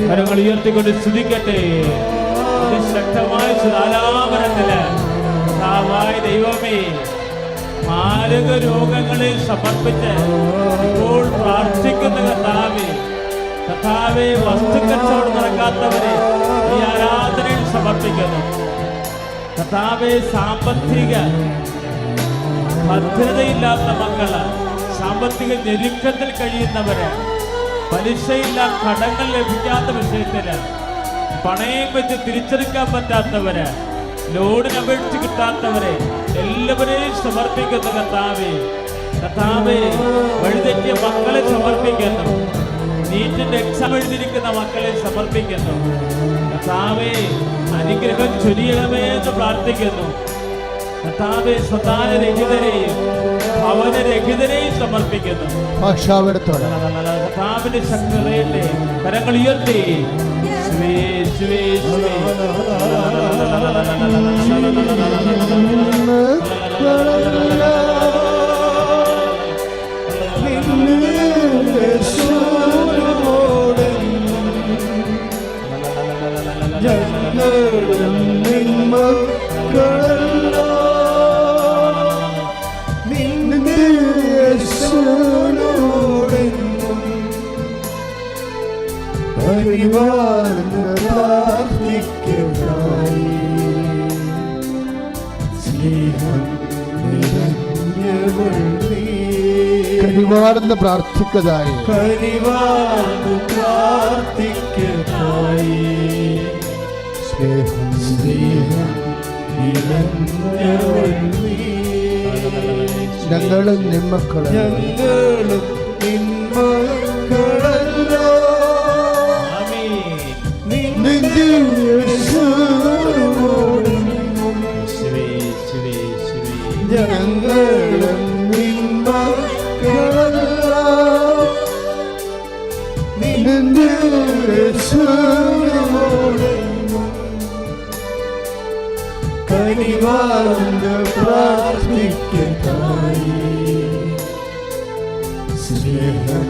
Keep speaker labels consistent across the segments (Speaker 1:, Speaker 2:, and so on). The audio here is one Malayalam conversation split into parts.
Speaker 1: കരങ്ങൾ ഉയർത്തിക്കൊണ്ട് സ്തുതിക്കട്ടെ. അതിശക്തമായ ആലാപനത്തില് ദൈവമേ മാരക രോഗങ്ങളെ സമർപ്പിച്ച് ഇപ്പോൾ പ്രാർത്ഥിക്കുന്ന കർത്താവേ വസ്തുക്കച്ചവടം നടക്കാത്തവരെ ഈ ആരാധനയിൽ സമർപ്പിക്കുന്നു. കർത്താവേ സാമ്പത്തിക ഭദ്രതയില്ലാത്ത മക്കള്, സാമ്പത്തിക ഞെരുക്കത്തിൽ കഴിയുന്നവര്, പലിശയില്ല കടങ്ങൾ ലഭിക്കാത്ത വിഷയത്തില്, പണയം വെച്ച് തിരിച്ചെടുക്കാൻ പറ്റാത്തവര്, ലോഡിന് അപേക്ഷിച്ച് കിട്ടാത്തവരെ എല്ലാവരെയും സമർപ്പിക്കുന്നു. കർത്താവേ വഴിതെറ്റിയ മക്കളെ സമർപ്പിക്കുന്നു. നീറ്റിന്റെ എക്സാം എഴുതിയിരിക്കുന്ന മക്കളെ സമർപ്പിക്കുന്നു. കർത്താവേ അനുഗ്രഹം ചൊരിയണമേ എന്ന് പ്രാർത്ഥിക്കുന്നു. കർത്താവേ സന്താനരഹിതരെയും ഭവനരഹിതരെയും സമർപ്പിക്കുന്നു. കർത്താവിന്റെ ശക്തി അറിയട്ടെ. കരങ്ങൾ ഉയർത്തി
Speaker 2: കനിവാർന്ന് പ്രാർത്ഥിക്കതായി ഞങ്ങളും നിമ്മക്കളും
Speaker 3: കനിവാർന്ന് പ്രാർത്ഥിക്കതായി സ്നേഹം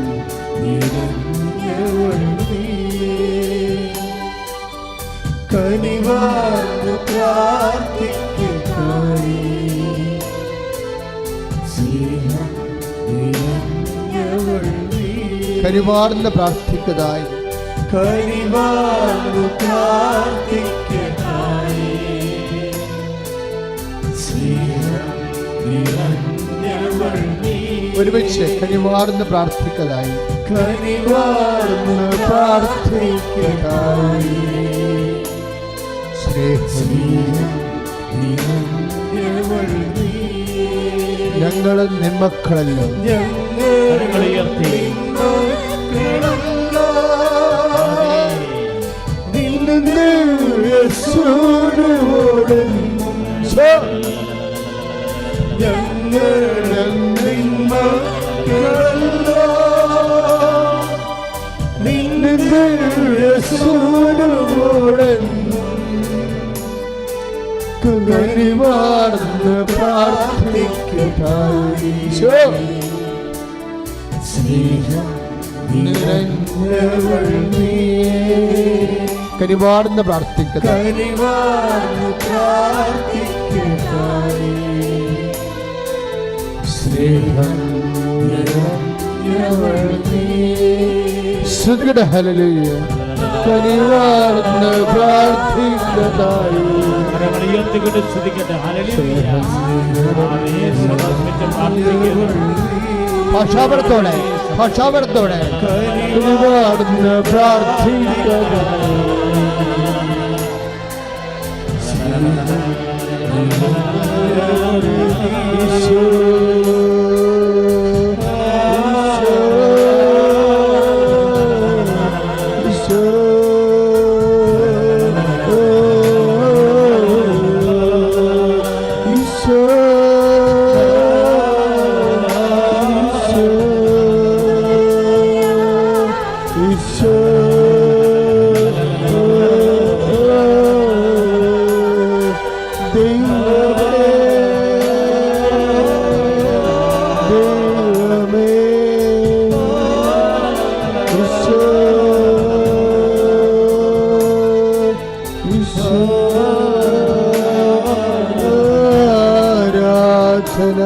Speaker 3: നിറഞ്ഞവൾ നീയേ. കനിവാർന്ന് പ്രാർത്ഥിക്കതായി സ്നേഹം നിറഞ്ഞവൾ നീയേ.
Speaker 2: കനിവാർന്ന് പ്രാർത്ഥിക്കതായി
Speaker 3: കനിവാർന്ന് പ്രാർത്ഥിക്കതായി
Speaker 2: ഒരുമിച്ച് കനിവാർന്ന് പ്രാർത്ഥിക്കതായി
Speaker 3: കനിവാർന്ന് പ്രാർത്ഥിക്കതായി
Speaker 2: ഞങ്ങളും നിമ്മക്കളല്ലോ
Speaker 3: കനിവാർന്ന് പ്രാർത്ഥിക്കതായി സ്നേഹം നിറഞ്ഞവൾ നീയേ.
Speaker 2: കനിവാർന്ന് പ്രാർത്ഥിക്കതായി
Speaker 3: കനിവാർന്ന് പ്രാർത്ഥിക്കതായി സ്നേഹം നിറഞ്ഞവൾ നീയേ.
Speaker 2: ശ്രുതിയുടെ ഹല്ലേലൂയ. കനിവാർന്ന് പ്രാർത്ഥിക്കതായി ഭാഷാപരത്തോടെ കനിവാർന്ന് പ്രാർത്ഥിക്കതായി ദർശന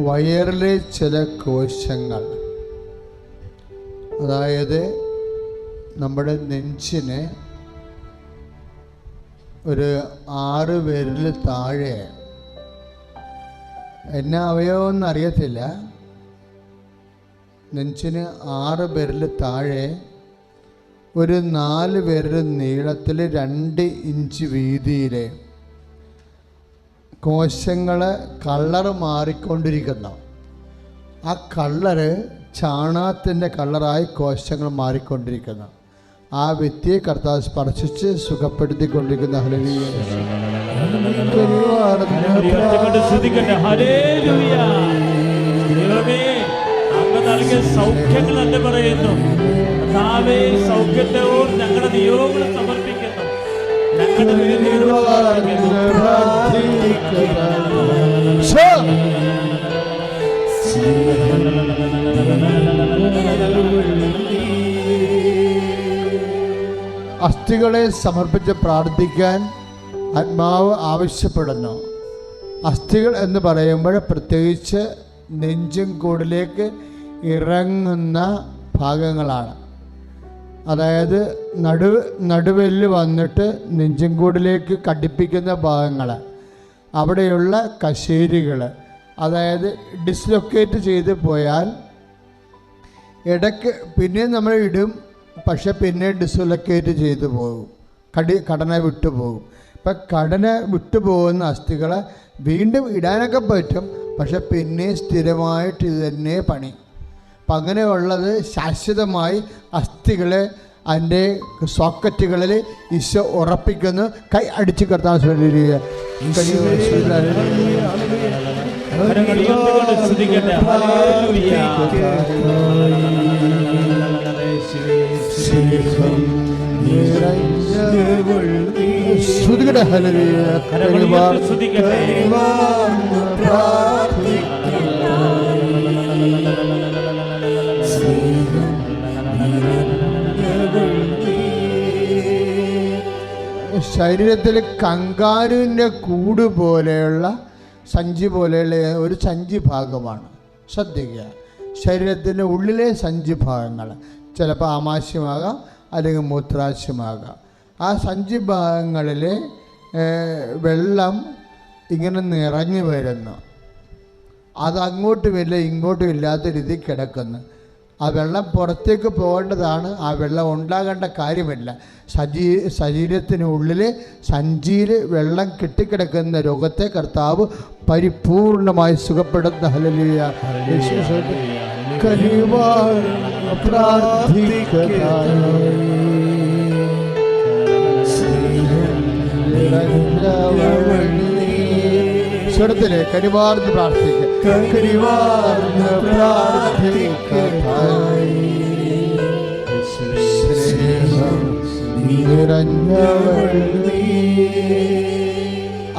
Speaker 2: വയറിലെ ചില കോശങ്ങൾ, അതായത് നമ്മുടെ നെഞ്ചിന് ഒരു 6 വിരൽ താഴെ, എന്നാ അവയവമെന്ന് അറിയത്തില്ല, നെഞ്ചിന് 6 വിരൽ താഴെ ഒരു 4 വിരൽ നീളത്തിൽ 2 ഇഞ്ച് വീതിയിൽ കോശങ്ങൾ കളർ മാറിക്കൊണ്ടിരിക്കുന്നു. ആ കളറ് ചാണകത്തിൻ്റെ കളറായി കോശങ്ങൾ മാറിക്കൊണ്ടിരിക്കുന്നു. ആ വ്യക്തിയെ കർത്താവ് സ്പർശിച്ച് സുഖപ്പെടുത്തിക്കൊണ്ടിരിക്കുന്ന ഹല്ലേലൂയ.
Speaker 1: സൗഖ്യങ്ങൾ എന്ന് പറയുന്നു. കർത്താവേ, സൗഖ്യത്തോട് ഞങ്ങളുടെ നിയോഗങ്ങൾ സമർപ്പിക്കുന്നു.
Speaker 2: അസ്ഥികളെ സമർപ്പിച്ച് പ്രാർത്ഥിക്കാൻ ആത്മാവ് ആവശ്യപ്പെടുന്നു. അസ്ഥികൾ എന്ന് പറയുമ്പോൾ പ്രത്യേകിച്ച് നെഞ്ചും കൂടിലേക്ക് ഇറങ്ങുന്ന ഭാഗങ്ങളാണ്. അതായത് നടുവെല്ല് വന്നിട്ട് നെഞ്ചും കൂടിലേക്ക് കടിപ്പിക്കുന്ന ഭാഗങ്ങൾ, അവിടെയുള്ള കശേരികൾ, അതായത് ഡിസ്ലൊക്കേറ്റ് ചെയ്ത് പോയാൽ ഇടയ്ക്ക് പിന്നെ നമ്മൾ ഇടും, പക്ഷെ പിന്നെ ഡിസ്ലൊക്കേറ്റ് ചെയ്തു പോകും, ഘടന വിട്ടുപോകും. ഇപ്പം ഘടന വിട്ടുപോകുന്ന അസ്ഥികളെ വീണ്ടും ഇടാനൊക്കെ പറ്റും, പക്ഷെ പിന്നെ സ്ഥിരമായിട്ട് ഇത് തന്നെ പണി. അപ്പം അങ്ങനെയുള്ളത് ശാശ്വതമായി അസ്ഥികളെ അതിൻ്റെ സോക്കറ്റുകളിൽ ഈശോ ഉറപ്പിക്കുന്നു. കൈ അടിച്ച് കർത്താൻ ശ്രമിക്കുക. ശ്രുതികട ഹല്ലേലൂയ. ശരീരത്തിൽ കങ്കാരുവിൻ്റെ കൂട് പോലെയുള്ള സഞ്ചി പോലെയുള്ള ഒരു സഞ്ചി ഭാഗമാണ്. ശ്രദ്ധിക്കുക, ശരീരത്തിൻ്റെ ഉള്ളിലെ സഞ്ചി ഭാഗങ്ങൾ ചിലപ്പോൾ ആമാശയമാകാം, അല്ലെങ്കിൽ മൂത്രാശയമാകാം. ആ സഞ്ചി ഭാഗങ്ങളിൽ വെള്ളം ഇങ്ങനെ നിറഞ്ഞു വരുന്നു. അത് അങ്ങോട്ടുമില്ല ഇങ്ങോട്ടും ഇല്ലാത്ത രീതിയിൽ കിടക്കുന്നു. ആ വെള്ളം പുറത്തേക്ക് പോകേണ്ടതാണ്. ആ വെള്ളം ഉണ്ടാകേണ്ട കാര്യമില്ല. ശരീരത്തിനുള്ളിൽ സഞ്ചിയിൽ വെള്ളം കെട്ടിക്കിടക്കുന്ന രോഗത്തെ കർത്താവ് പരിപൂർണമായി സുഖപ്പെടുത്തുന്ന ഹല്ലേലൂയ. സ്വരത്തിലെ കരിവാർന്ന് പ്രാർത്ഥിക്കുക.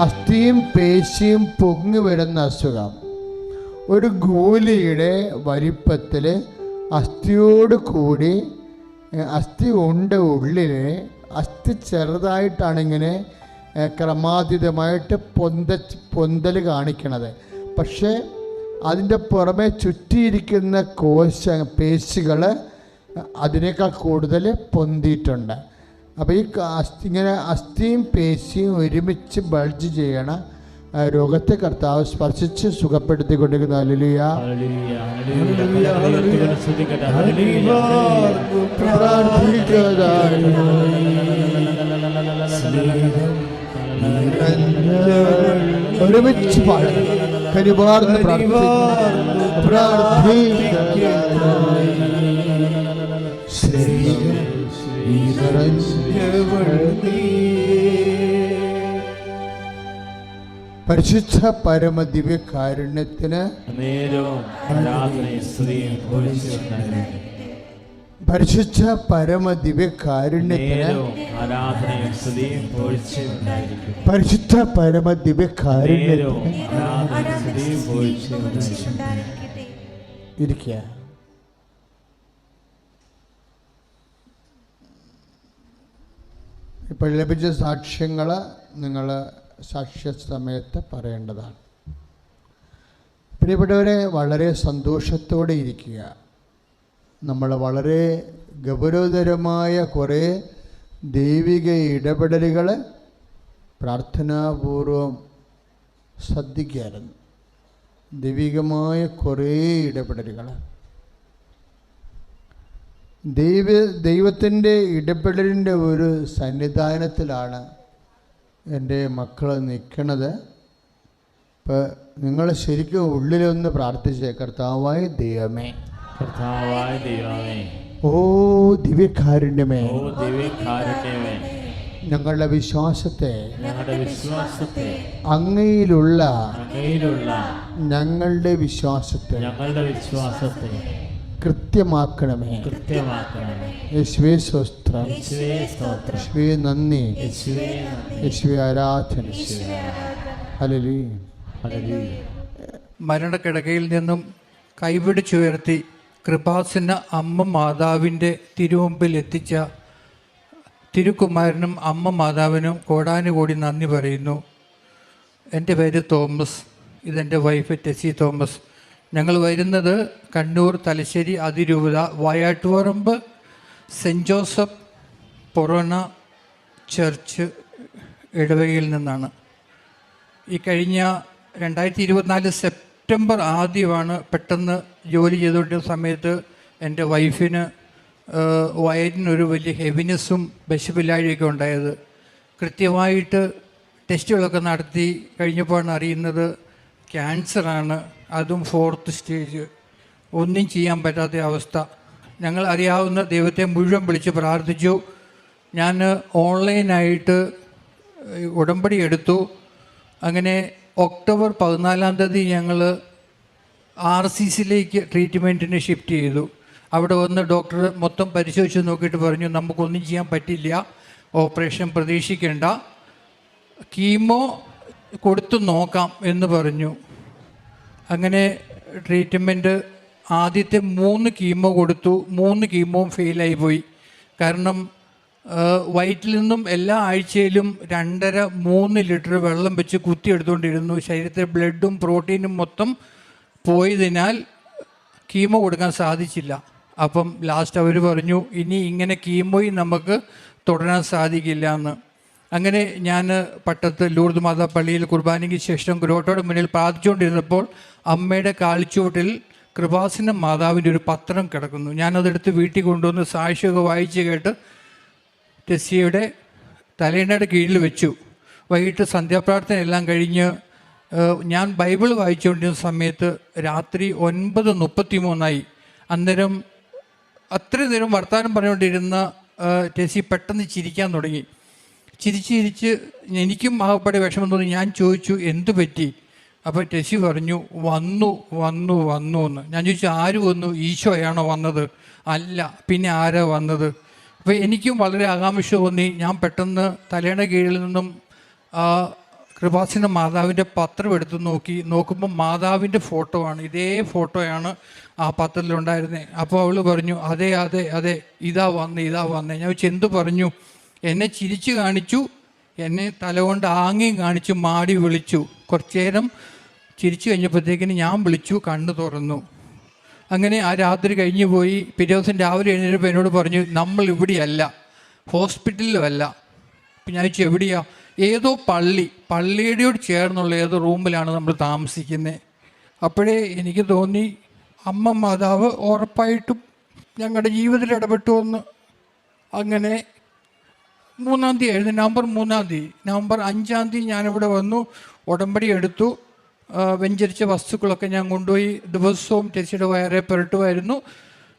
Speaker 2: അസ്ഥിയും പേശിയും പൊങ്ങി വരുന്ന അസുഖം. ഒരു ഗോലിയുടെ വലിപ്പത്തിൽ അസ്ഥിയോട് കൂടി അസ്ഥി ഉണ്ട് ഉള്ളിൽ. അസ്ഥി ചെറുതായിട്ടാണിങ്ങനെ ക്രമാതീതമായിട്ട് പൊന്തൽ കാണിക്കണത്. പക്ഷേ അതിൻ്റെ പുറമെ ചുറ്റിയിരിക്കുന്ന പേശികൾ അതിനേക്കാൾ കൂടുതൽ പൊന്തിയിട്ടുണ്ട്. അപ്പോൾ ഈ ഇങ്ങനെ അസ്ഥിയും പേശിയും ഒരുമിച്ച് ബൾജ് ചെയ്യണ രോഗത്തെ കർത്താവ് സ്പർശിച്ച് സുഖപ്പെടുത്തിക്കൊണ്ടിരിക്കുന്ന ഹല്ലേലൂയ. ഒരുമിച്ച് പാടും. കരിവാർന്ന് പരിശുദ്ധ പരമ ദിവ്യകാരുണ്യത്തിന്
Speaker 1: നേരവും ആരാധനയും സ്തുതിയും പുകഴ്ചയുണ്ടായിരിക്കട്ടെ.
Speaker 2: പരിശുദ്ധ പരമ ദിവ്യകാരുണ്യത്തിന്
Speaker 1: നേരവും ആരാധനയും സ്തുതിയും പുകഴ്ചയുണ്ടായിരിക്കട്ടെ.
Speaker 2: പരിശുദ്ധ പരമ ദിവ്യകാരുണ്യത്തിന്
Speaker 1: നേരവും ആരാധനയും സ്തുതിയും പുകഴ്ചയുണ്ടായിരിക്കട്ടെ.
Speaker 2: ഇരിക്കുക. ഇപ്പോൾ ലഭിച്ച സാക്ഷ്യങ്ങൾ നിങ്ങൾ സാക്ഷ്യ സമയത്ത് പറയേണ്ടതാണ്. പ്രിയപ്പെട്ടവരെ, വളരെ സന്തോഷത്തോടെ ഇരിക്കുക. നമ്മൾ വളരെ ഗൗരവതരമായ കുറേ ദൈവിക ഇടപെടലുകൾ പ്രാർത്ഥനാപൂർവം ശ്രദ്ധിക്കായിരുന്നു. ദൈവികമായ കുറേ ഇടപെടലുകൾ, ദൈവത്തിൻ്റെ ഇടപെടലിൻ്റെ ഒരു സന്നിധാനത്തിലാണ് എൻ്റെ മക്കൾ നിൽക്കുന്നത്. ഇപ്പോൾ നിങ്ങൾ ശരിക്കും ഉള്ളിലൊന്ന് പ്രാർത്ഥിച്ചേ, കർത്താവായ ദൈവമേ,
Speaker 1: കർത്താവായ ദൈവമേ,
Speaker 2: ഓ ദിവ്യകാരുണ്യമേ,
Speaker 1: ഓ ദിവ്യകാരുണ്യമേ,
Speaker 2: ഞങ്ങളുടെ വിശ്വാസത്തെ അങ്ങയിലുള്ള ഞങ്ങളുടെ വിശ്വാസത്തെ കൃത്യമാക്കണമേ. യേശുവേ സ്തോത്രം, യേശുവേ നന്ദി, യേശുവേ ആരാധന. ഹല്ലേലൂയ.
Speaker 4: മരണക്കിടക്കയിൽ നിന്നും കൈപിടിച്ചുയർത്തി കൃപാസന അമ്മ മാതാവിൻ്റെ തിരുമുമ്പിൽ എത്തിച്ച തിരുക്കുമാരനും അമ്മ മാതാവിനും കോടാനുകോടി നന്ദി പറയുന്നു. എൻ്റെ പേര് തോമസ്, ഇതെൻ്റെ വൈഫ് ടെസി തോമസ്. ഞങ്ങൾ വരുന്നത് കണ്ണൂർ തലശ്ശേരി അതിരൂപത Vayattuparamba saint Joseph forane church ഇടവകയിൽ നിന്നാണ്. ഈ കഴിഞ്ഞ 2024 സെപ്റ്റംബർ ആദ്യമാണ് പെട്ടെന്ന് ജോലി ചെയ്തുകൊണ്ടിരുന്ന സമയത്ത് എൻ്റെ വൈഫിന് വയറിനൊരു വലിയ ഹെവിനെസ്സും വിശപ്പില്ലായ്മയൊക്കെ ഉണ്ടായത്. കൃത്യമായിട്ട് ടെസ്റ്റുകളൊക്കെ നടത്തി കഴിഞ്ഞപ്പോഴാണ് അറിയുന്നത് ക്യാൻസറാണ്, അതും 4th സ്റ്റേജ്. ഒന്നും ചെയ്യാൻ പറ്റാത്ത അവസ്ഥ. ഞങ്ങൾ അറിയാവുന്ന ദൈവത്തെ മുഴുവൻ വിളിച്ച് പ്രാർത്ഥിച്ചു. ഞാൻ ഓൺലൈനായിട്ട് ഉടമ്പടി എടുത്തു. അങ്ങനെ ഒക്ടോബർ 14 ഞങ്ങൾ RCCയിലേക്ക് ട്രീറ്റ്മെൻറ്റിന് ഷിഫ്റ്റ് ചെയ്തു. അവിടെ വന്ന് ഡോക്ടർ മൊത്തം പരിശോധിച്ച് നോക്കിയിട്ട് പറഞ്ഞു, നമുക്കൊന്നും ചെയ്യാൻ പറ്റില്ല, ഓപ്പറേഷൻ പ്രതീക്ഷിക്കേണ്ട, കീമോ കൊടുത്തു നോക്കാം എന്ന് പറഞ്ഞു. അങ്ങനെ ട്രീറ്റ്മെൻറ്റ് ആദ്യത്തെ 3 കീമോ കൊടുത്തു. 3 കീമോയും ഫെയിലായി പോയി. കാരണം വയറ്റിൽ നിന്നും എല്ലാ ആഴ്ചയിലും 2.5-3 ലിറ്റർ വെള്ളം വെച്ച് കുത്തിയെടുത്തുകൊണ്ടിരുന്നു. ശരീരത്തിലെ ബ്ലഡും പ്രോട്ടീനും മൊത്തം പോയതിനാൽ കീമോ കൊടുക്കാൻ സാധിച്ചില്ല. അപ്പം ലാസ്റ്റ് അവർ പറഞ്ഞു, ഇനി ഇങ്ങനെ കീമോയും നമുക്ക് തുടരാൻ സാധിക്കില്ല എന്ന്. അങ്ങനെ ഞാൻ പട്ടത്ത് ലൂർദ് മാതാ പള്ളിയിൽ കുർബാനയ്ക്ക് ശേഷം ഗ്രോട്ടോയുടെ മുന്നിൽ പ്രാർത്ഥിച്ചുകൊണ്ടിരുന്നപ്പോൾ അമ്മയുടെ കാൽച്ചുവട്ടിൽ കൃപാസന മാതാവിൻ്റെ ഒരു പത്രം കിടക്കുന്നു. ഞാനതെടുത്ത് വീട്ടിൽ കൊണ്ടുവന്ന് സാക്ഷിയൊക്കെ വായിച്ച് കേട്ട് ടെസ്സിയുടെ തലേണയുടെ കീഴിൽ വെച്ചു. വൈകിട്ട് സന്ധ്യാപ്രാർത്ഥന എല്ലാം കഴിഞ്ഞ് ഞാൻ ബൈബിൾ വായിച്ചുകൊണ്ടിരുന്ന സമയത്ത് രാത്രി 9:33 അന്നേരം അത്രയും നേരം വർത്തമാനം പറഞ്ഞുകൊണ്ടിരുന്ന ടെസ്സി പെട്ടെന്ന് ചിരിക്കാൻ തുടങ്ങി. ചിരിച്ച് എനിക്കും ആകപ്പാടെ വിഷമം തോന്നി. ഞാൻ ചോദിച്ചു, എന്തു പറ്റി? അപ്പോൾ ടെസ്സി പറഞ്ഞു, വന്നു എന്ന്. ഞാൻ ചോദിച്ചു, ആര് വന്നു? ഈശോയാണോ വന്നത്? അല്ല, പിന്നെ ആരാ വന്നത്? അപ്പോൾ എനിക്കും വളരെ ആകാംക്ഷ തോന്നി. ഞാൻ പെട്ടെന്ന് തലേണ കീഴിൽ നിന്നും കൃപാസന മാതാവിൻ്റെ പത്രം എടുത്ത് നോക്കുമ്പോൾ മാതാവിൻ്റെ ഫോട്ടോ ആണ്. ഇതേ ഫോട്ടോയാണ് ആ പത്രത്തിലുണ്ടായിരുന്നത്. അപ്പോൾ അവൾ പറഞ്ഞു, അതെ ഇതാ വന്നേ. ഞാൻ ചോദിച്ചു, എന്തു പറഞ്ഞു? എന്നെ ചിരിച്ചു കാണിച്ചു, എന്നെ തലകൊണ്ട് ആംഗ്യം കാണിച്ചു, മാടി വിളിച്ചു. കുറച്ചു നേരം ചിരിച്ചു കഴിഞ്ഞപ്പോഴത്തേക്കിന് ഞാൻ വിളിച്ചു, കണ്ണ് തുറന്നു. അങ്ങനെ ആ രാത്രി കഴിഞ്ഞു പോയി. പിറ്റേ ദിവസം രാവിലെ എഴുന്നേറ്റപ്പോൾ എന്നോട് പറഞ്ഞു, നമ്മൾ ഇവിടെയല്ല, ഹോസ്പിറ്റലിലുമല്ല. അപ്പം ഞാൻ ചോദിച്ചു, എവിടെയാ? ഏതോ പള്ളിയോട് ചേർന്നുള്ള ഏതോ റൂമിലാണ് നമ്മൾ താമസിക്കുന്നത്. അപ്പോഴേ എനിക്ക് തോന്നി, അമ്മ മാതാവ് ഉറപ്പായിട്ടും ഞങ്ങളുടെ ജീവിതത്തിൽ ഇടപെട്ടു എന്ന്. അങ്ങനെ 3-ാം തീയതി ആയിരുന്നു, നവംബർ 3-ാം തീയതി. നവംബർ 5-ാം തീയതി ഞാനിവിടെ വന്നു, ഉടമ്പടി എടുത്തു. വെഞ്ചരിച്ച വസ്തുക്കളൊക്കെ ഞാൻ കൊണ്ടുപോയി. ദിവസവും ടെസ്സിയുടെ വയറെ പുരട്ടുമായിരുന്നു.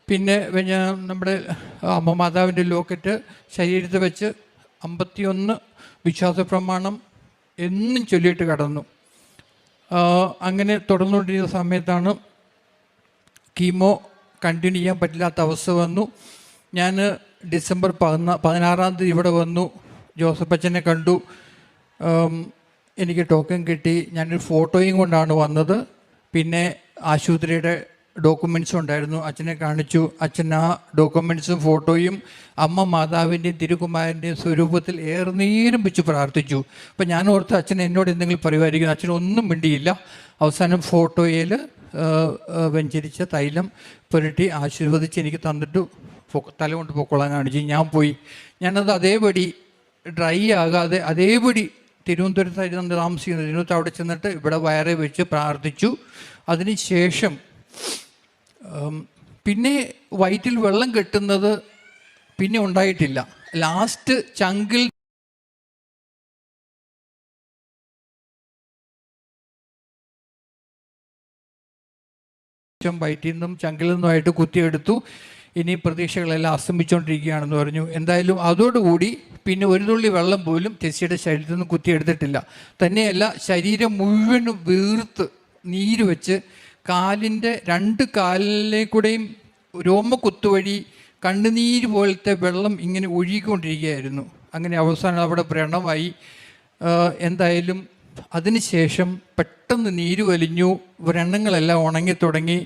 Speaker 4: പിന്നെ നമ്മുടെ അമ്മ മാതാവിൻ്റെ ലോക്കറ്റ് ശരീരത്തിൽ വെച്ച് 51 വിശ്വാസ പ്രമാണം എന്നും ചൊല്ലിയിട്ട് കടന്നു. അങ്ങനെ തുടർന്നുകൊണ്ടിരുന്ന സമയത്താണ് കീമോ കണ്ടിന്യൂ ചെയ്യാൻ പറ്റില്ലാത്ത അവസ്ഥ വന്നു. ഞാൻ ഡിസംബർ 16 തീയതി ഇവിടെ വന്നു. ജോസഫ് അച്ഛനെ കണ്ടു. എനിക്ക് ടോക്കൺ കിട്ടി. ഞാനൊരു ഫോട്ടോയും കൊണ്ടാണ് വന്നത്. പിന്നെ ആശുപത്രിയുടെ ഡോക്യുമെൻറ്റ്സും ഉണ്ടായിരുന്നു. അച്ഛനെ കാണിച്ചു. അച്ഛൻ ആ ഡോക്യുമെൻറ്റ്സും ഫോട്ടോയും അമ്മ മാതാവിൻ്റെയും തിരുകുമാരൻ്റെയും സ്വരൂപത്തിൽ ഏറെ നേരം വെച്ച് പ്രാർത്ഥിച്ചു. അപ്പം ഞാൻ ഓർത്ത് അച്ഛൻ എന്നോട് എന്തെങ്കിലും പറയുമായിരിക്കും. അച്ഛനൊന്നും മിണ്ടിയില്ല. അവസാനം ഫോട്ടോയിൽ വെഞ്ചരിച്ച തൈലം പുരട്ടി ആശീർവദിച്ച് എനിക്ക് തന്നിട്ട് തല കൊണ്ട് പൊക്കോളാൻ കാണിച്ചു. ഞാൻ പോയി. ഞാനത് അതേപടി ഡ്രൈ ആകാതെ അതേപടി തിരുവനന്തപുരത്തായിരുന്നു താമസിക്കുന്നത്. തിരുവനന്തപുരത്ത് അവിടെ ചെന്നിട്ട് ഇവിടെ വയറെ വെച്ച് പ്രാർത്ഥിച്ചു. അതിന് ശേഷം പിന്നെ വയറ്റിൽ വെള്ളം കെട്ടുന്നത് പിന്നെ ഉണ്ടായിട്ടില്ല. ലാസ്റ്റ് ചങ്കിൽ വയറ്റിൽ നിന്നും ചങ്കിൽ നിന്നുമായിട്ട് കുത്തിയെടുത്തു. ഇനി പ്രതീക്ഷകളെല്ലാം അസ്തമിച്ചുകൊണ്ടിരിക്കുകയാണെന്ന് പറഞ്ഞു. എന്തായാലും അതോടുകൂടി പിന്നെ ഒരു തുള്ളി വെള്ളം പോലും ടെസ്സിയുടെ ശരീരത്തിൽ നിന്ന് കുത്തിയെടുത്തിട്ടില്ല. തന്നെയല്ല, ശരീരം മുഴുവനും വീർത്ത് നീര് വെച്ച് കാലിൻ്റെ 2 കാലിലേക്കൂടെയും രോമക്കുത്ത് വഴി കണ്ണുനീര് പോലത്തെ വെള്ളം ഇങ്ങനെ ഒഴുകിക്കൊണ്ടിരിക്കുകയായിരുന്നു. അങ്ങനെ അവസാനം അവിടെ വ്രണമായി. എന്തായാലും അതിനുശേഷം പെട്ടെന്ന് നീര് വലിഞ്ഞു. വ്രണങ്ങളെല്ലാം ഉണങ്ങി തുടങ്ങി.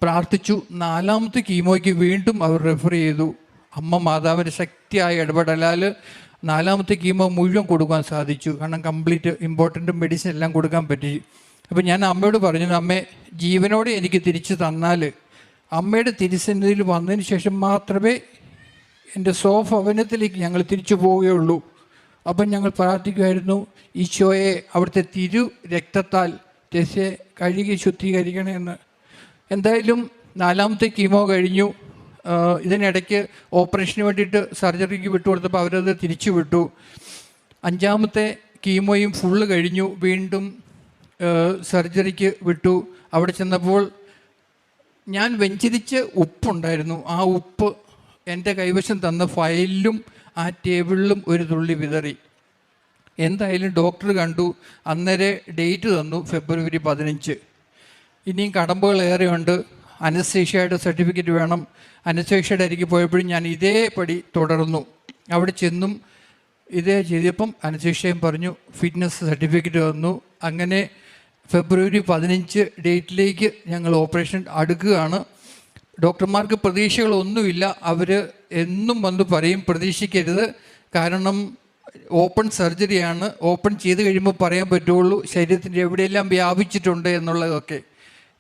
Speaker 4: പ്രാർത്ഥിച്ചു. 4ാമത്തെ കീമോയ്ക്ക് വീണ്ടും അവർ റെഫർ ചെയ്തു. അമ്മ മാതാവിൻ്റെ ശക്തിയായ ഇടപെടലാൽ 4ാമത്തെ കീമോ മുഴുവൻ കൊടുക്കാൻ സാധിച്ചു. കാരണം കംപ്ലീറ്റ് ഇമ്പോർട്ടൻ്റ് മെഡിസിൻ എല്ലാം കൊടുക്കാൻ പറ്റി. അപ്പോൾ ഞാൻ അമ്മയോട് പറഞ്ഞു, അമ്മേ, ജീവനോടെ എനിക്ക് തിരിച്ചു തന്നാൽ അമ്മയുടെ തിരുസന്നിധിയിൽ വന്നതിന് ശേഷം മാത്രമേ എൻ്റെ സ്വഭവനത്തിലേക്ക് ഞങ്ങൾ തിരിച്ചു പോവുകയുള്ളൂ. അപ്പം ഞങ്ങൾ പ്രാർത്ഥിക്കുമായിരുന്നു, ഈശോയെ അവിടുത്തെ തിരു രക്തത്താൽ ടെസ്സിയെ കഴുകി ശുദ്ധീകരിക്കണമെന്ന്. എന്തായാലും 4ാമത്തെ കീമോ കഴിഞ്ഞു. ഇതിനിടയ്ക്ക് ഓപ്പറേഷന് വേണ്ടിയിട്ട് സർജറിക്ക് വിട്ടുകൊടുത്തപ്പോൾ അവരത് തിരിച്ചു വിട്ടു. 5ാമത്തെ കീമോയും ഫുള്ള് കഴിഞ്ഞു. വീണ്ടും സർജറിക്ക് വിട്ടു. അവിടെ ചെന്നപ്പോൾ ഞാൻ വെഞ്ചരിച്ച് ഉപ്പുണ്ടായിരുന്നു. ആ ഉപ്പ് എൻ്റെ കൈവശം തന്ന ഫയലിലും ആ ടേബിളിലും ഒരു തുള്ളി വിതറി. എന്തായാലും ഡോക്ടർ കണ്ടു. അന്നേരം ഡേറ്റ് തന്നു, ഫെബ്രുവരി 15. ഇനിയും കടമ്പകൾ ഏറെയുണ്ട്. അനസ്തേഷ്യയുടെ സർട്ടിഫിക്കറ്റ് വേണം. അനസ്തേഷ്യയുടെ അരികെ പോയപ്പോഴും ഞാൻ ഇതേപടി തുടർന്നു. അവിടെ ചെന്നും ഇതേ ചെയ്തപ്പം അനസ്തേഷ്യയും പറഞ്ഞു, ഫിറ്റ്നസ് സർട്ടിഫിക്കറ്റ് തന്നു. അങ്ങനെ ഫെബ്രുവരി 15 ഡേറ്റിലേക്ക് ഞങ്ങൾ ഓപ്പറേഷൻ അടുക്കുകയാണ്. ഡോക്ടർമാർക്ക് പ്രതീക്ഷകളൊന്നുമില്ല. അവർ എന്നും വന്ന് പറയും, പ്രതീക്ഷിക്കരുത്, കാരണം ഓപ്പൺ സർജറിയാണ്. ഓപ്പൺ ചെയ്ത് കഴിയുമ്പോൾ പറയാൻ പറ്റുള്ളൂ ശരീരത്തിൻ്റെ എവിടെയെല്ലാം വ്യാപിച്ചിട്ടുണ്ട് എന്നുള്ളതൊക്കെ.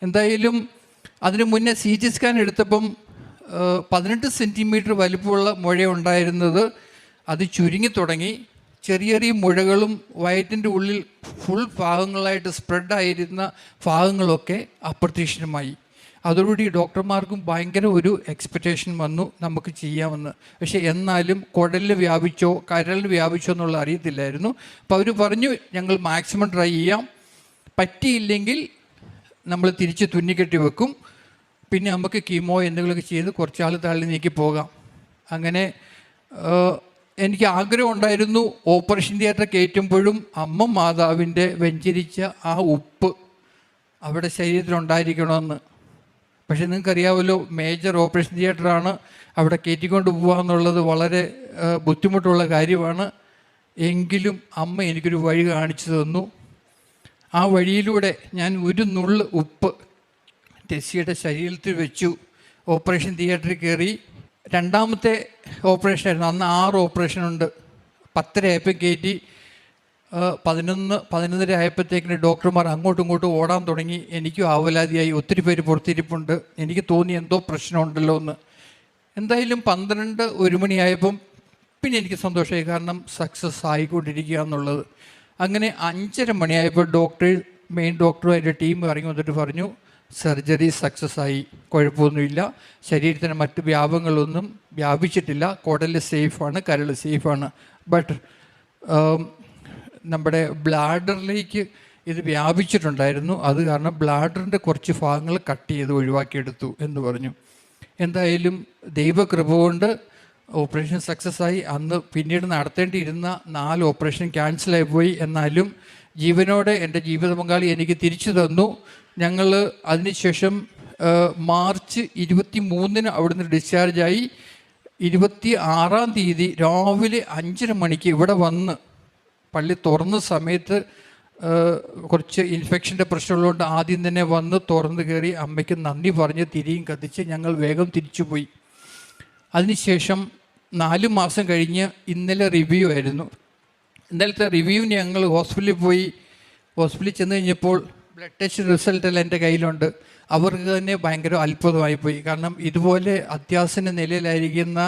Speaker 4: എന്തായാലും അതിന് മുന്നേ CT സ്കാൻ എടുത്തപ്പം 18 സെൻറ്റിമീറ്റർ വലിപ്പമുള്ള മുഴ ഉണ്ടായിരുന്നത് അത് ചുരുങ്ങി തുടങ്ങി. ചെറിയ ചെറിയ മുഴകളും വയറ്റിൻ്റെ ഉള്ളിൽ ഫുൾ ഭാഗങ്ങളായിട്ട് സ്പ്രെഡായിരുന്ന ഭാഗങ്ങളൊക്കെ അപ്രത്യക്ഷമായി. അതോടുകൂടി ഡോക്ടർമാർക്കും ഭയങ്കര ഒരു എക്സ്പെക്റ്റേഷൻ വന്നു, നമുക്ക് ചെയ്യാമെന്ന്. പക്ഷേ എന്നാലും കുടലിൽ വ്യാപിച്ചോ കരളിൽ വ്യാപിച്ചോ എന്നുള്ള അറിയത്തില്ലായിരുന്നു. അപ്പോൾ അവർ പറഞ്ഞു, ഞങ്ങൾ മാക്സിമം ട്രൈ ചെയ്യാം, പറ്റിയില്ലെങ്കിൽ നമ്മൾ തിരിച്ച് തുന്നിക്കെട്ടി വെക്കും, പിന്നെ നമുക്ക് കീമോ എന്തെങ്കിലുമൊക്കെ ചെയ്ത് കുറച്ചാൾ തള്ളി നീക്കി പോകാം. അങ്ങനെ എനിക്ക് ആഗ്രഹം ഉണ്ടായിരുന്നു, ഓപ്പറേഷൻ തിയേറ്റർ കയറ്റുമ്പോഴും അമ്മ മാതാവിൻ്റെ വെഞ്ചരിച്ച ആ ഉപ്പ് അവിടെ ശരീരത്തിലുണ്ടായിരിക്കണമെന്ന്. പക്ഷെ നിങ്ങൾക്കറിയാമല്ലോ, മേജർ ഓപ്പറേഷൻ തിയേറ്ററാണ്, അവിടെ കയറ്റിക്കൊണ്ട് പോകുക എന്നുള്ളത് വളരെ ബുദ്ധിമുട്ടുള്ള കാര്യമാണ്. എങ്കിലും അമ്മ എനിക്കൊരു വഴി കാണിച്ചു തന്നു. ആ വഴിയിലൂടെ ഞാൻ ഒരു നുള്ള് ഉപ്പ് ടെസ്സിയുടെ ശരീരത്തിൽ വെച്ചു. ഓപ്പറേഷൻ തിയേറ്ററിൽ കയറി. 2ാമത്തെ ഓപ്പറേഷനായിരുന്നു. അന്ന് 6 ഓപ്പറേഷനുണ്ട്. 10:30 ആയപ്പോൾ കയറ്റി. 11:30 ആയപ്പോഴത്തേക്കിന് ഡോക്ടർമാർ അങ്ങോട്ടും ഇങ്ങോട്ടും ഓടാൻ തുടങ്ങി. എനിക്കും ആവലാതിയായി. ഒത്തിരി പേര് പുറത്തിരിപ്പുണ്ട്. എനിക്ക് തോന്നി എന്തോ പ്രശ്നമുണ്ടല്ലോ എന്ന്. എന്തായാലും 1 മണിയായപ്പം പിന്നെ എനിക്ക് സന്തോഷമായി, കാരണം സക്സസ് ആയിക്കൊണ്ടിരിക്കുക എന്നുള്ളത്. അങ്ങനെ 5:30 മണിയായപ്പോൾ മെയിൻ ഡോക്ടറുമായിട്ട് ടീം ഇറങ്ങി വന്നിട്ട് പറഞ്ഞു, സർജറി സക്സസ് ആയി, കുഴപ്പമൊന്നുമില്ല, ശരീരത്തിന് മറ്റ് വ്യാപങ്ങളൊന്നും വ്യാപിച്ചിട്ടില്ല, കുടൽ സേഫാണ്, കരൾ സേഫാണ്. ബട്ട് നമ്മുടെ ബ്ലാഡറിലേക്ക് ഇത് വ്യാപിച്ചിട്ടുണ്ടായിരുന്നു. അത് കാരണം ബ്ലാഡറിൻ്റെ കുറച്ച് ഭാഗങ്ങൾ കട്ട് ചെയ്ത് ഒഴിവാക്കിയെടുത്തു എന്ന് പറഞ്ഞു. എന്തായാലും ദൈവകൃപ കൊണ്ട് ഓപ്പറേഷൻ സക്സസ് ആയി. അന്ന് പിന്നീട് നടത്തേണ്ടിയിരുന്ന 4 ഓപ്പറേഷൻ ക്യാൻസലായി പോയി. എന്നാലും ജീവനോടെ എൻ്റെ ജീവിത പങ്കാളി എനിക്ക് തിരിച്ചു തന്നു. ഞങ്ങൾ അതിനുശേഷം മാർച്ച് 23 അവിടുന്ന് ഡിസ്ചാർജായി. 26 രാവിലെ 5:30 മണിക്ക് ഇവിടെ വന്ന് പള്ളി തുറന്ന സമയത്ത് കുറച്ച് ഇൻഫെക്ഷൻ്റെ പ്രശ്നമുള്ളതുകൊണ്ട് ആദ്യം തന്നെ വന്ന് തുറന്ന് കയറി അമ്മയ്ക്ക് നന്ദി പറഞ്ഞ് തിരിയും കത്തിച്ച് ഞങ്ങൾ വേഗം തിരിച്ചുപോയി. അതിനുശേഷം 4 മാസം കഴിഞ്ഞ് ഇന്നലെ റിവ്യൂ ആയിരുന്നു. ഇന്നലത്തെ റിവ്യൂവിന് ഞങ്ങൾ ഹോസ്പിറ്റലിൽ പോയി. ഹോസ്പിറ്റലിൽ ചെന്ന് കഴിഞ്ഞപ്പോൾ ബ്ലഡ് ടെസ്റ്റ് റിസൾട്ടെല്ലാം എൻ്റെ കയ്യിലുണ്ട്. അവർക്ക് തന്നെ ഭയങ്കര അത്ഭുതമായി പോയി. കാരണം ഇതുപോലെ അത്യാസന്ന നിലയിലായിരിക്കുന്ന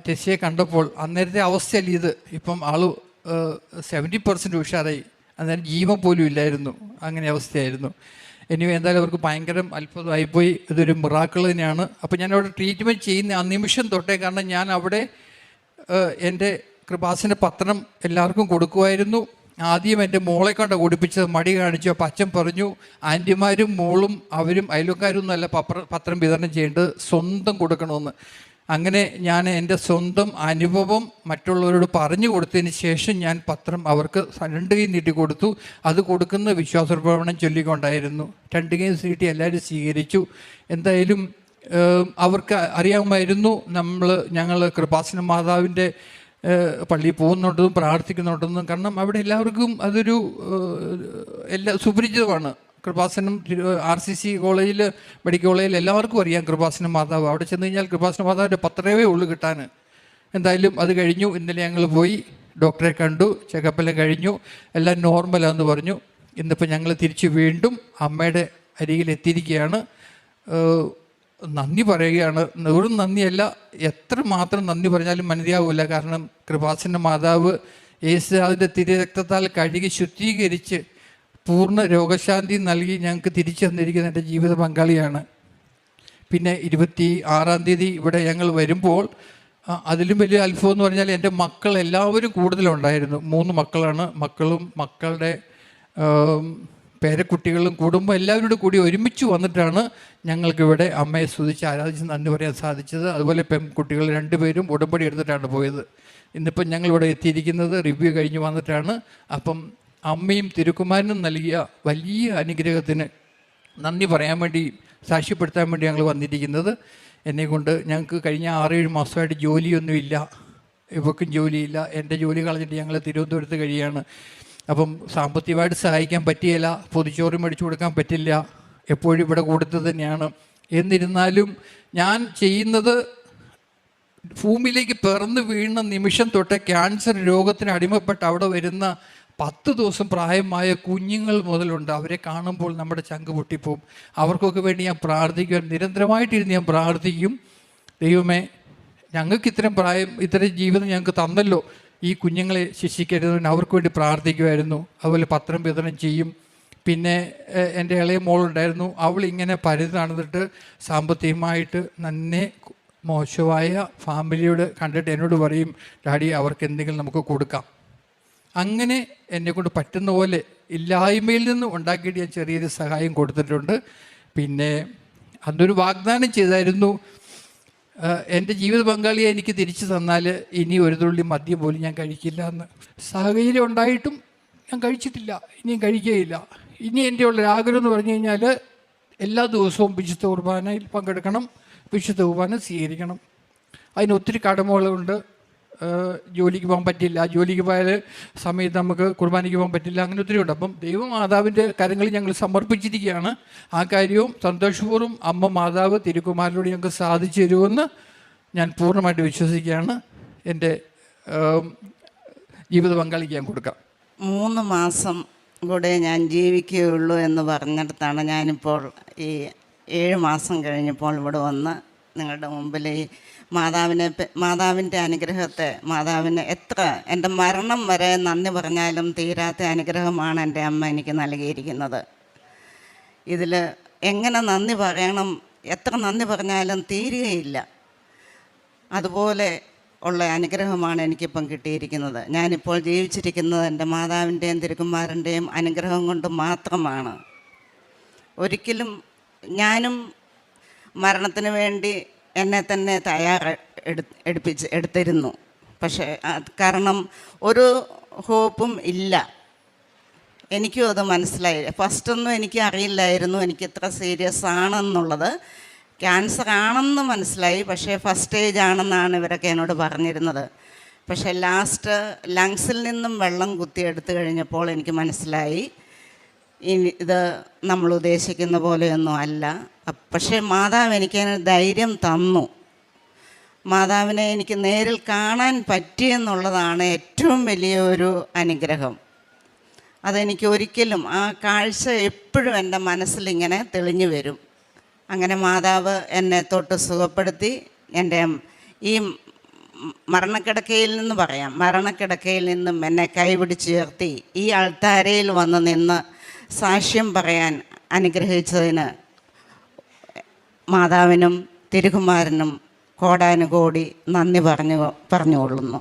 Speaker 4: ടെസ്റ്റിയെ കണ്ടപ്പോൾ അന്നേരത്തെ അവസ്ഥയല്ല ഇത്. ഇപ്പം ആൾ 70% ഉഷാറായി. അന്നേരം ജീവൻ പോലും ഇല്ലായിരുന്നു, അങ്ങനെ അവസ്ഥയായിരുന്നു. എനിവേ എന്തായാലും അവർക്ക് ഭയങ്കര അത്ഭുതമായിപ്പോയി. ഇതൊരു മിറാക്കിൾ തന്നെയാണ്. അപ്പോൾ ഞാനവിടെ ട്രീറ്റ്മെൻറ്റ് ചെയ്യുന്ന ആ നിമിഷം തൊട്ടേ, കാരണം ഞാൻ അവിടെ എൻ്റെ കൃപാസന പത്രം എല്ലാവർക്കും കൊടുക്കുമായിരുന്നു. ആദ്യം എൻ്റെ മോളെ കൊണ്ട് കുടിപ്പിച്ചത് മടി കാണിച്ചു. അപ്പോൾ അച്ഛൻ പറഞ്ഞു, ആൻറ്റിമാരും മോളും അവരും അയൽക്കാരൊന്നും അല്ല പത്രം വിതരണം ചെയ്യേണ്ടത്, സ്വന്തം കൊടുക്കണമെന്ന്. അങ്ങനെ ഞാൻ എൻ്റെ സ്വന്തം അനുഭവം മറ്റുള്ളവരോട് പറഞ്ഞു കൊടുത്തതിന് ശേഷം ഞാൻ പത്രം അവർക്ക് 2 കൈ നീട്ടി കൊടുത്തു. അത് കൊടുക്കുന്ന വിശ്വാസപ്രവണം ചൊല്ലിക്കൊണ്ടായിരുന്നു. 2 കൈ നീട്ടി എല്ലാവരും സ്വീകരിച്ചു. എന്തായാലും അവർക്ക് അറിയാമായിരുന്നു ഞങ്ങൾ കൃപാസന മാതാവിൻ്റെ പള്ളിയിൽ പോകുന്നുണ്ടെന്നും പ്രാർത്ഥിക്കുന്നുണ്ടെന്നും. കാരണം അവിടെ എല്ലാവർക്കും അതൊരു സുപരിചിതമാണ്. കൃപാസനം RCC കോളേജിൽ, മെഡിക്കൽ കോളേജിൽ എല്ലാവർക്കും അറിയാം കൃപാസന മാതാവ്. അവിടെ ചെന്ന് കഴിഞ്ഞാൽ കൃപാസന മാതാവിൻ്റെ പത്രമേ ഉള്ളൂ കിട്ടാൻ. എന്തായാലും അത് കഴിഞ്ഞു. ഇന്നലെ ഞങ്ങൾ പോയി ഡോക്ടറെ കണ്ടു, ചെക്കപ്പെല്ലാം കഴിഞ്ഞു, എല്ലാം നോർമലാണെന്ന് പറഞ്ഞു. ഇന്നിപ്പോൾ ഞങ്ങൾ തിരിച്ച് വീണ്ടും അമ്മയുടെ അരികിൽ എത്തിയിരിക്കുകയാണ്. നന്ദി പറയുകയാണ്. വെറും നന്ദിയല്ല, എത്ര മാത്രം നന്ദി പറഞ്ഞാലും മതിയാവില്ല. കാരണം കൃപാസന മാതാവ് യേശുവിൻ്റെ തിരുരക്തത്താൽ കഴുകി ശുദ്ധീകരിച്ച് പൂർണ്ണ രോഗശാന്തി നൽകി ഞങ്ങൾക്ക് തിരിച്ചു തന്നിരിക്കുന്ന എൻ്റെ ജീവിത പങ്കാളിയാണ്. പിന്നെ 26 ഇവിടെ ഞങ്ങൾ വരുമ്പോൾ അതിലും വലിയ അത്ഭുതം എന്ന് പറഞ്ഞാൽ എൻ്റെ മക്കൾ എല്ലാവരും കൂടുതലുണ്ടായിരുന്നു. 3 മക്കളാണ്. മക്കളും മക്കളുടെ പേരക്കുട്ടികളും കുടുംബം എല്ലാവരോടും കൂടി ഒരുമിച്ച് വന്നിട്ടാണ് ഞങ്ങൾക്കിവിടെ അമ്മയെ സ്തുതിച്ച് ആരാധിച്ച് നന്ദി പറയാൻ സാധിച്ചത്. അതുപോലെ പെൺകുട്ടികൾ 2 പേരും ഉടമ്പടി എടുത്തിട്ടാണ് പോയത്. ഇന്നിപ്പം ഞങ്ങളിവിടെ എത്തിയിരിക്കുന്നത് റിവ്യൂ കഴിഞ്ഞ് വന്നിട്ടാണ്. അപ്പം അമ്മയും തിരുക്കുമാരനും നൽകിയ വലിയ അനുഗ്രഹത്തിന് നന്ദി പറയാൻ വേണ്ടി, സാക്ഷ്യപ്പെടുത്താൻ വേണ്ടി ഞങ്ങൾ വന്നിരിക്കുന്നത്. എന്നെക്കൊണ്ട് ഞങ്ങൾക്ക് കഴിഞ്ഞ 6-7 മാസമായിട്ട് ജോലിയൊന്നുമില്ല, ഇവക്കും ജോലിയില്ല. എൻ്റെ ജോലി കളഞ്ഞിട്ട് ഞങ്ങൾ തിരുവനന്തപുരത്ത് കഴിയാണ്. അപ്പം സാമ്പത്തികമായിട്ട് സഹായിക്കാൻ പറ്റിയില്ല, പൊതിച്ചോറ് മേടിച്ചു കൊടുക്കാൻ പറ്റില്ല, എപ്പോഴും ഇവിടെ കൊടുത്തത് തന്നെയാണ്. എന്നിരുന്നാലും ഞാൻ ചെയ്യുന്നത് ഭൂമിയിലേക്ക് പിറന്ന് വീഴുന്ന നിമിഷം തൊട്ട് ക്യാൻസർ രോഗത്തിന് അടിമപ്പെട്ട് അവിടെ വരുന്ന 10 ദിവസം പ്രായമായ കുഞ്ഞുങ്ങൾ മുതലുണ്ട്. അവരെ കാണുമ്പോൾ നമ്മുടെ ചങ്ക് പൊട്ടിപ്പോവും. അവർക്കൊക്കെ വേണ്ടി ഞാൻ പ്രാർത്ഥിക്കുവാൻ നിരന്തരമായിട്ടിരുന്ന് ഞാൻ പ്രാർത്ഥിക്കും. ദൈവമേ, ഞങ്ങൾക്ക് ഇത്രയും ജീവിതം ഞങ്ങൾക്ക് തന്നല്ലോ, ഈ കുഞ്ഞുങ്ങളെ ശിക്ഷിക്കരുതെന്ന് അവർക്ക് വേണ്ടി പ്രാർത്ഥിക്കുമായിരുന്നു. അതുപോലെ പത്രം വിതരണം ചെയ്യും. പിന്നെ എൻ്റെ ഇളയ മോളുണ്ടായിരുന്നു. അവൾ ഇങ്ങനെ പരുതി നടന്നിട്ട് സാമ്പത്തികമായിട്ട് നന്നെ മോശമായ ഫാമിലിയോട് കണ്ടിട്ട് എന്നോട് പറയും, ഡാഡി അവർക്ക് എന്തെങ്കിലും നമുക്ക് കൊടുക്കാം. അങ്ങനെ എന്നെക്കൊണ്ട് പറ്റുന്ന പോലെ ഇല്ലായ്മയിൽ നിന്ന് ഉണ്ടാക്കിയിട്ട് ഞാൻ ചെറിയൊരു സഹായം കൊടുത്തിട്ടുണ്ട്. പിന്നെ അന്നൊരു വാഗ്ദാനം ചെയ്തായിരുന്നു, എൻ്റെ ജീവിത പങ്കാളിയെ എനിക്ക് തിരിച്ചു തന്നാൽ ഇനി ഒരു തുള്ളി മദ്യം പോലും ഞാൻ കഴിക്കില്ല എന്ന്. സാഹചര്യം ഉണ്ടായിട്ടും ഞാൻ കഴിച്ചിട്ടില്ല, ഇനിയും കഴിക്കുകയില്ല. ഇനി എൻ്റെ ഉള്ള ആഗ്രഹം എന്ന് പറഞ്ഞു കഴിഞ്ഞാൽ എല്ലാ ദിവസവും വിശുദ്ധ കുർബാനയിൽ പങ്കെടുക്കണം, വിശുദ്ധ കുർബാന സ്വീകരിക്കണം. അതിന് ഒത്തിരി കടമകളുണ്ട്. ജോലിക്ക് പോകാൻ പറ്റില്ല, ജോലിക്ക് പോയാൽ സമയത്ത് നമുക്ക് കുർബാനയ്ക്ക് പോകാൻ പറ്റില്ല, അങ്ങനെ ഒത്തിരി ഉണ്ട്. അപ്പം ദൈവമാതാവിൻ്റെ കരങ്ങളിൽ ഞങ്ങൾ സമർപ്പിച്ചിരിക്കുകയാണ്. ആ കാര്യവും സന്തോഷപൂർവ്വം അമ്മ മാതാവ് തിരുക്കുമാരനോട് ഞങ്ങൾക്ക് സാധിച്ചു തരുമെന്ന് ഞാൻ പൂർണ്ണമായിട്ട് വിശ്വസിക്കുകയാണ്. എൻ്റെ ജീവിത പങ്കാളിക്ക് ഞാൻ കൊടുക്കാം.
Speaker 5: 3 മാസം കൂടെ ഞാൻ ജീവിക്കുകയുള്ളൂ എന്ന് പറഞ്ഞിടത്താണ് ഞാനിപ്പോൾ ഈ 7 മാസം കഴിഞ്ഞപ്പോൾ ഇവിടെ വന്ന് നിങ്ങളുടെ മുമ്പിൽ ഈ മാതാവിൻ്റെ അനുഗ്രഹത്തെ, മാതാവിന് എത്ര എൻ്റെ മരണം വരെ നന്ദി പറഞ്ഞാലും തീരാത്ത അനുഗ്രഹമാണ് എൻ്റെ അമ്മ എനിക്ക് നൽകിയിരിക്കുന്നത്. ഇതിൽ എങ്ങനെ നന്ദി പറയണം, എത്ര നന്ദി പറഞ്ഞാലും തീരുകയില്ല. അതുപോലെ ഉള്ള അനുഗ്രഹമാണ് എനിക്കിപ്പം കിട്ടിയിരിക്കുന്നത്. ഞാനിപ്പോൾ ജീവിച്ചിരിക്കുന്നത് എൻ്റെ മാതാവിൻ്റെയും തിരുക്കുമാരൻ്റെയും അനുഗ്രഹം കൊണ്ട് മാത്രമാണ്. ഒരിക്കലും ഞാനും മരണത്തിന് വേണ്ടി എന്നെ തന്നെ എടുത്തിരുന്നു. പക്ഷേ കാരണം ഒരു ഹോപ്പും ഇല്ല. എനിക്കും അത് മനസ്സിലായി. ഫസ്റ്റൊന്നും എനിക്ക് അറിയില്ലായിരുന്നു എനിക്ക് ഇത്ര സീരിയസ് ആണെന്നുള്ളത്. ക്യാൻസർ ആണെന്ന് മനസ്സിലായി, പക്ഷേ ഫസ്റ്റ് സ്റ്റേജ് ആണെന്നാണ് ഇവരൊക്കെ എന്നോട് പറഞ്ഞിരുന്നത്. പക്ഷേ ലാസ്റ്റ് ലങ്സിൽ നിന്നും വെള്ളം കുത്തിയെടുത്ത് കഴിഞ്ഞപ്പോൾ എനിക്ക് മനസ്സിലായി ഇനി ഇത് നമ്മൾ ഉദ്ദേശിക്കുന്ന പോലെയൊന്നും അല്ല. പക്ഷേ മാതാവ് എനിക്ക് ധൈര്യം തന്നു. മാതാവിനെ എനിക്ക് നേരിൽ കാണാൻ പറ്റിയെന്നുള്ളതാണ് ഏറ്റവും വലിയൊരു അനുഗ്രഹം. അതെനിക്ക് ഒരിക്കലും ആ കാഴ്ച എപ്പോഴും എൻ്റെ മനസ്സിലിങ്ങനെ തെളിഞ്ഞു വരും. അങ്ങനെ മാതാവ് എന്നെ തൊട്ട് സുഖപ്പെടുത്തി. എൻ്റെ ഈ മരണക്കിടക്കയിൽ നിന്നും എന്നെ കൈപിടിച്ചുയർത്തി ഈ അൾത്താരയിൽ വന്ന് നിന്ന് സാക്ഷ്യം പറയാൻ അനുഗ്രഹിച്ചതിന് മാതാവിനും തിരുകുമാരനും കോടാനുകോടി നന്ദി പറഞ്ഞുകൊള്ളുന്നു.